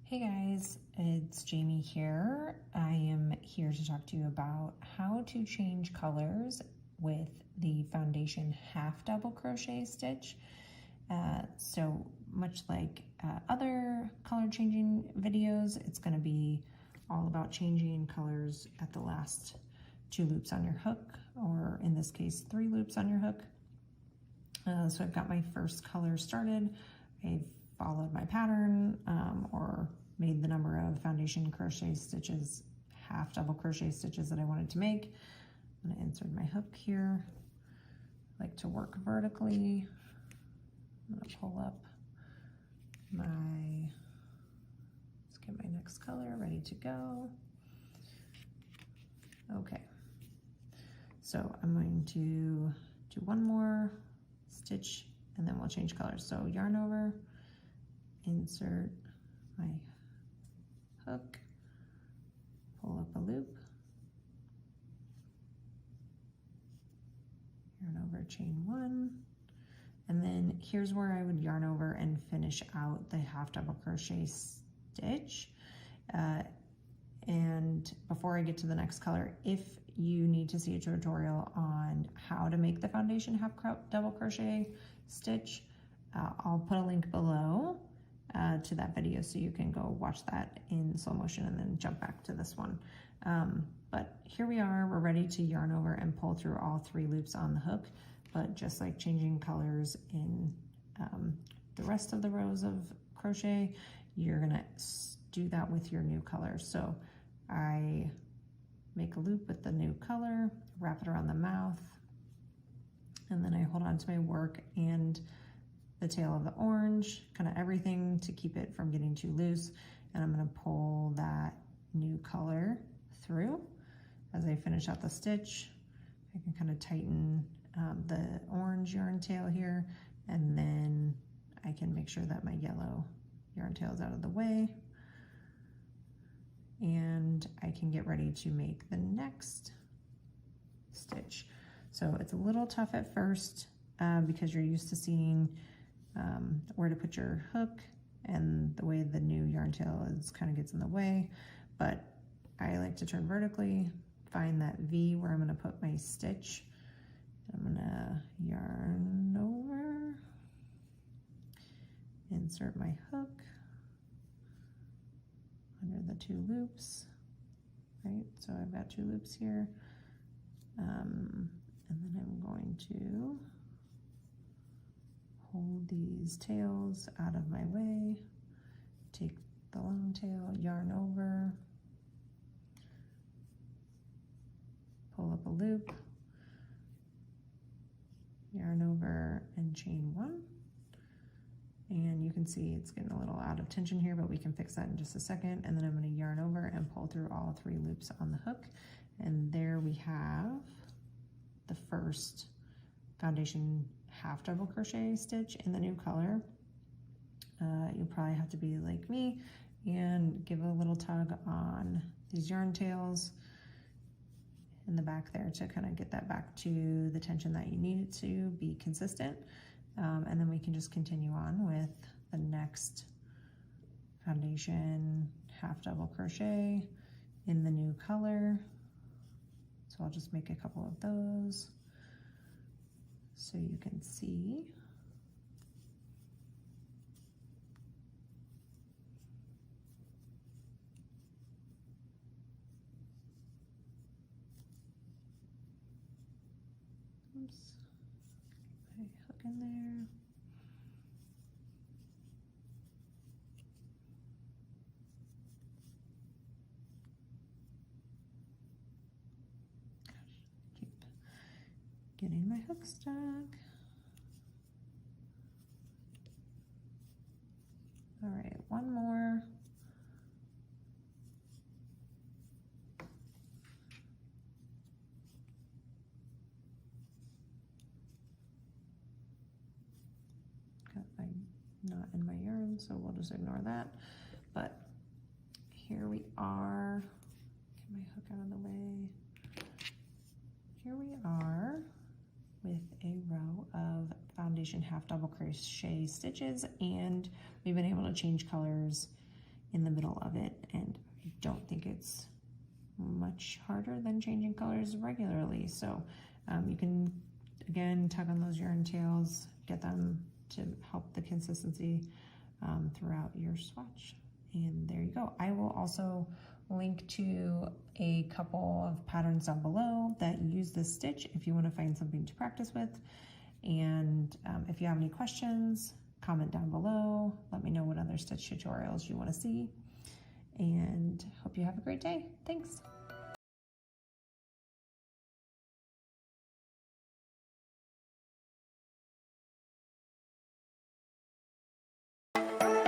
Hey guys, it's Jamie here. I am here to talk to you about how to change colors with the foundation half double crochet stitch. So much like other color changing videos, it's going to be all about changing colors at the last 2 loops on your hook, or in this case 3 loops on your hook. So I've got my first color started. I've followed my pattern or made the number of foundation crochet stitches, half double crochet stitches that I wanted to make. I'm going to insert my hook here. I like to work vertically. I'm going to pull up let's get my next color ready to go. Okay, so I'm going to do one more stitch and then we'll change colors. So yarn over, insert my hook, pull up a loop, yarn over, chain 1, and then here's where I would yarn over and finish out the half double crochet stitch. And before I get to the next color, if you need to see a tutorial on how to make the foundation half double crochet stitch, I'll put a link below to that video so you can go watch that in slow motion and then jump back to this one. But here we are, we're ready to yarn over and pull through all 3 loops on the hook. But just like changing colors in the rest of the rows of crochet, you're gonna do that with your new color. So I make a loop with the new color, wrap it around the mouth, and then I hold on to my work and the tail of the orange, kind of everything to keep it from getting too loose. And I'm going to pull that new color through. As I finish out the stitch, I can kind of tighten the orange yarn tail here, and then I can make sure that my yellow yarn tail is out of the way. And I can get ready to make the next stitch. So it's a little tough at first because you're used to seeing where to put your hook, and the way the new yarn tail is kind of gets in the way. But I like to turn vertically, find that V where I'm going to put my stitch. I'm going to yarn over, insert my hook under the 2 loops, right? So I've got 2 loops here, and then I'm going to hold these tails out of my way, take the long tail, yarn over, pull up a loop, yarn over and chain 1. And you can see it's getting a little out of tension here, but we can fix that in just a second. And then I'm going to yarn over and pull through all 3 loops on the hook. And there we have the first foundation half double crochet stitch in the new color. You'll probably have to be like me and give a little tug on these yarn tails in the back there to kind of get that back to the tension that you need it to be consistent. And then we can just continue on with the next foundation half double crochet in the new color. So I'll just make a couple of those so you can see. Oops. My hook in there. Keep getting my hook stuck. All right, one more. Got my knot in my yarn, so we'll just ignore that. But here we are. Get my hook out of the way. Here we are with a row of foundation half double crochet stitches, and we've been able to change colors in the middle of it, and I don't think it's much harder than changing colors regularly. So you can, again, tug on those yarn tails, get them to help the consistency throughout your swatch. And there you go. I will also link to a couple of patterns down below that use this stitch if you want to find something to practice with. And if you have any questions, comment down below. Let me know what other stitch tutorials you want to see. And hope you have a great day. Thanks.